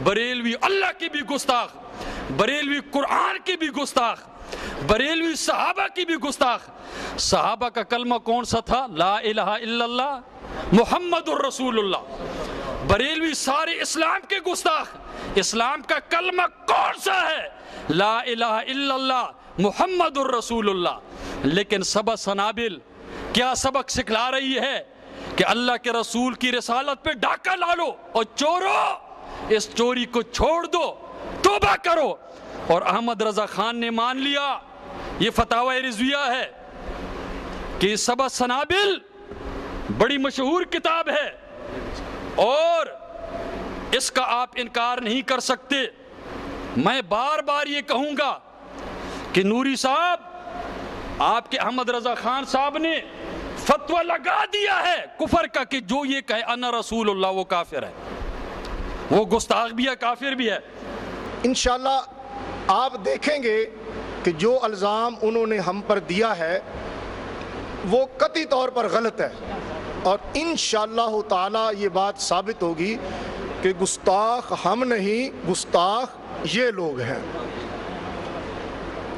بریلوی اللہ کی بھی گستاخ، بریلوی قرآن کی بھی گستاخ، بریلوی صحابہ کی بھی گستاخ۔ صحابہ کا کلمہ کون سا تھا؟ لا الہ الا اللہ محمد الرسول اللہ۔ بریلوی سارے اسلام کے گستاخ۔ اسلام کا کلمہ کون سا ہے؟ لا الہ الا اللہ محمد الرسول اللہ۔ لیکن سبا سنابل کیا سبق سکھلا رہی ہے کہ اللہ کے رسول کی رسالت پہ ڈاکہ ڈالو اور چورو اس چوری کو چھوڑ دو، توبہ کرو۔ اور احمد رضا خان نے مان لیا، یہ فتاوی رضویہ ہے کہ سبا سنابل بڑی مشہور کتاب ہے اور اس کا آپ انکار نہیں کر سکتے۔ میں بار بار یہ کہوں گا کہ نوری صاحب، آپ کے احمد رضا خان صاحب نے فتویٰ لگا دیا ہے کفر کا کہ جو یہ کہے انا رسول اللہ وہ کافر ہے، وہ گستاخ بھی ہے، کافر بھی ہے۔ انشاءاللہ آپ دیکھیں گے کہ جو الزام انہوں نے ہم پر دیا ہے وہ قطعی طور پر غلط ہے، اور انشاءاللہ تعالی یہ بات ثابت ہوگی کہ گستاخ ہم نہیں، گستاخ یہ لوگ ہیں۔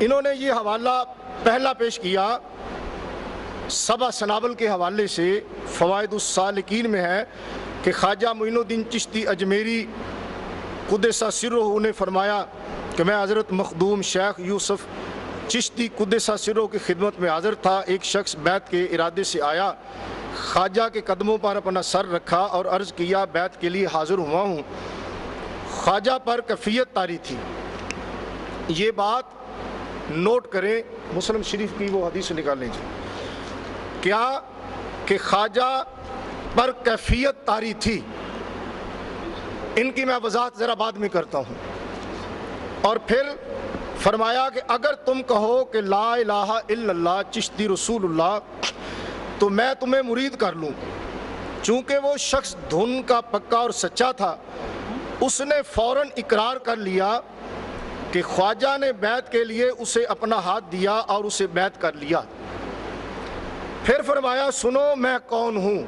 انہوں نے یہ حوالہ پہلا پیش کیا سبا سنابل کے حوالے سے، فوائد السالکین میں ہے کہ خواجہ معین الدین چشتی اجمیری قدس سرہ نے فرمایا کہ میں حضرت مخدوم شیخ یوسف چشتی قدس سرہ کی خدمت میں حاضر تھا۔ ایک شخص بیعت کے ارادے سے آیا، خواجہ کے قدموں پر اپنا سر رکھا اور عرض کیا بیعت کے لیے حاضر ہوا ہوں۔ خواجہ پر کیفیت طاری تھی۔ یہ بات نوٹ کریں، مسلم شریف کی وہ حدیث نکال لیجیے، کیا کہ خواجہ پر کیفیت طاری تھی۔ ان کی میں وضاحت ذرا بعد میں کرتا ہوں۔ اور پھر فرمایا کہ اگر تم کہو کہ لا الہ الا اللہ چشتی رسول اللہ تو میں تمہیں مرید کر لوں۔ چونکہ وہ شخص دھن کا پکا اور سچا تھا، اس نے فوراً اقرار کر لیا کہ خواجہ نے بیعت کے لیے اسے اپنا ہاتھ دیا اور اسے بیعت کر لیا۔ پھر فرمایا سنو میں کون ہوں۔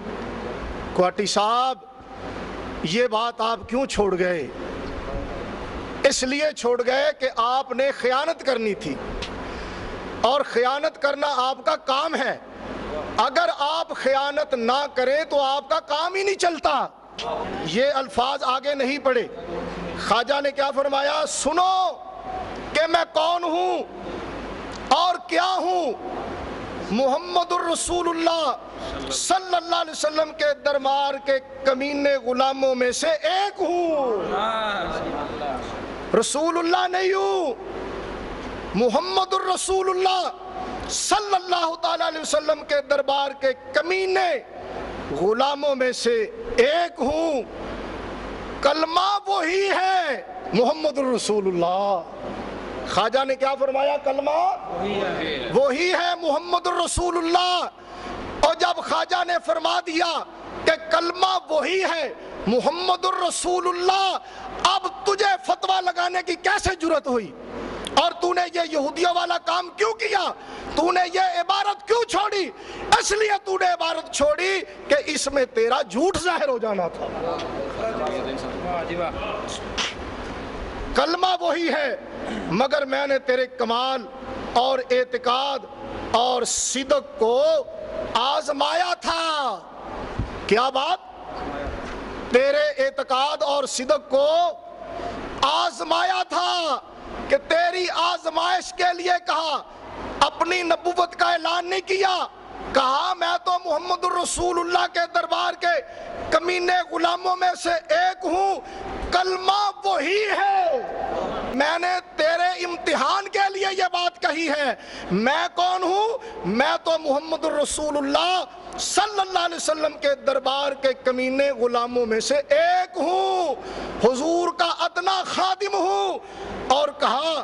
کوٹی صاحب یہ بات آپ کیوں چھوڑ گئے؟ اس لیے چھوڑ گئے کہ آپ نے خیانت کرنی تھی، اور خیانت کرنا آپ کا کام ہے۔ اگر آپ خیانت نہ کریں تو آپ کا کام ہی نہیں چلتا۔ یہ الفاظ آگے نہیں پڑھے۔ خواجہ نے کیا فرمایا؟ سنو کہ میں کون ہوں اور کیا ہوں۔ محمد الرسول اللہ صلی اللہ علیہ وسلم کے دربار کے کمینے غلاموں میں سے ایک ہوں۔ رسول اللہ نہیں ہوں، محمد الرسول اللہ صلی اللہ تعالی علیہ وسلم کے دربار کے کمینے غلاموں میں سے ایک ہوں۔ کلمہ وہی ہے، محمد الرسول اللہ۔ خواجہ نے کیا فرمایا؟ کلمہ وہی ہے، محمد الرسول اللہ۔ اور جب خواجہ نے فرما دیا کہ کلمہ وہی ہے، محمد الرسول اللہ، اب تجھے فتویٰ لگانے کی کیسے جرت ہوئی؟ اور تو نے یہ یہودیوں والا کام کیوں کیا؟ تو نے یہ عبارت کیوں چھوڑی؟ اس لیے تو نے عبارت چھوڑی کہ اس میں تیرا جھوٹ ظاہر ہو جانا تھا۔ کلمہ وہی ہے، مگر میں نے تیرے کمال اور اعتقاد اور صدق کو آزمایا تھا۔ کیا بات؟ تیرے اعتقاد اور صدق کو آزمایا تھا، کہ تیری آزمائش کے لیے کہا، اپنی نبوت کا اعلان نہیں کیا، کہا میں تو محمد الرسول اللہ کے دربار کے کمینے غلاموں میں سے ایک ہوں، کلمہ وہی ہے۔ میں نے تیرے امتحان کے لیے یہ بات کہی ہے۔ میں کون ہوں؟ میں تو محمد الرسول اللہ صلی اللہ علیہ وسلم کے دربار کے کمینے غلاموں میں سے ایک ہوں، حضور کا ادنا خادم ہوں۔ اور کہا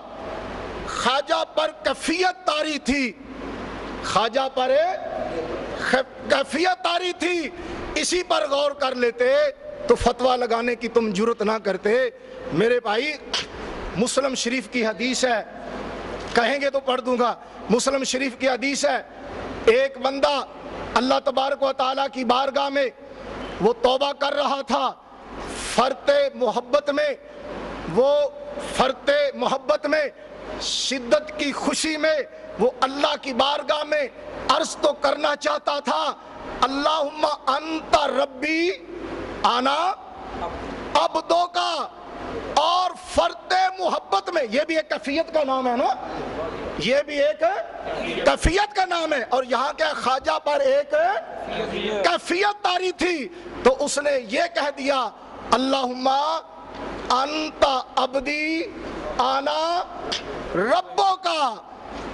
خواجہ پر کیفیت طاری تھی، خواجہ پر کیفیت طاری تھی، اسی پر غور کر لیتے تو فتویٰ لگانے کی تم جرت نہ کرتے۔ میرے بھائی مسلم شریف کی حدیث ہے، کہیں گے تو پڑھ دوں گا، مسلم شریف کی حدیث ہے، ایک بندہ اللہ تبارک و تعالیٰ کی بارگاہ میں وہ توبہ کر رہا تھا، فرط محبت میں، وہ فرط محبت میں، شدت کی خوشی میں وہ اللہ کی بارگاہ میں عرض تو کرنا چاہتا تھا اللہم انت ربی انا عبدو کا، اور فرط محبت میں، یہ بھی ایک کیفیت کا نام ہے نا، یہ بھی ایک کیفیت کا نام ہے، اور یہاں کے خواجہ پر ایک کیفیت طاری تھی، تو اس نے یہ کہہ دیا اللہم انت عبدی انا ربو کا،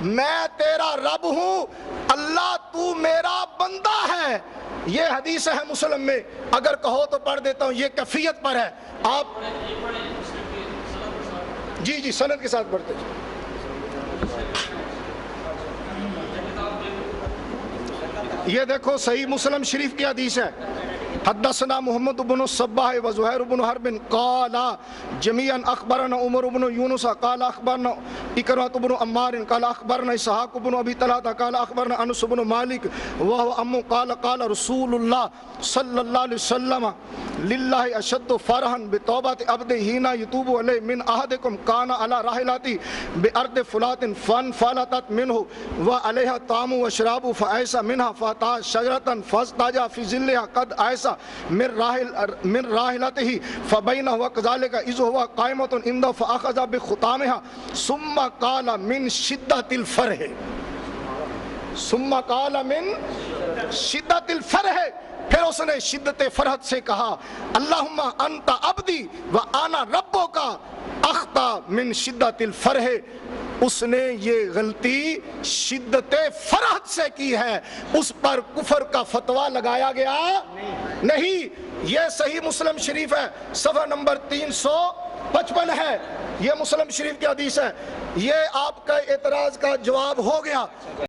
میں تیرا رب ہوں، اللہ تو میرا بندہ ہے۔ یہ حدیث ہے مسلم میں، اگر کہو تو پڑھ دیتا ہوں، یہ کیفیت پر ہے۔ آپ جی سند کے ساتھ پڑھتے ہیں۔ یہ دیکھو صحیح مسلم شریف کی حدیث ہے، حدثنا محمد بن الصباح وزہیر بن حرب قال جميعا اخبرنا عمر بن یونس قال اخبرنا اکرمۃ بن عمار قال اخبرنا اسحاق بن ابی طلحہ قال اخبرنا انس بن مالک وهو ام قال قال رسول اللہ صلی اللہ علیہ وسلم للہ اشد فرحا بتوبۃ عبد حین یتوب علیہ من احدکم کان علی راحلتہ بارض فلات فانفلتت منہ وعلیہا طعام وشراب فایس منها فاتى شجرة فاستاج في ظلها قد ایس من راحلته فبينه وكذلك اذ هو قائمة عنده فاخذ بخطامها ثم قال من شدة الفرح، ثم قال من شدة الفرح، پھر اس نے شدت فرحت سے کہا اللہم انت عبدی وانا ربک اخطا من شدت الفرح، اس نے یہ غلطی شدت فرحت سے کی ہے، اس پر کفر کا فتویٰ لگایا گیا نہیں۔ یہ صحیح مسلم شریف ہے، صفحہ نمبر 355 ہے، یہ مسلم شریف کی حدیث ہے۔ یہ آپ کا اعتراض کا جواب ہو گیا۔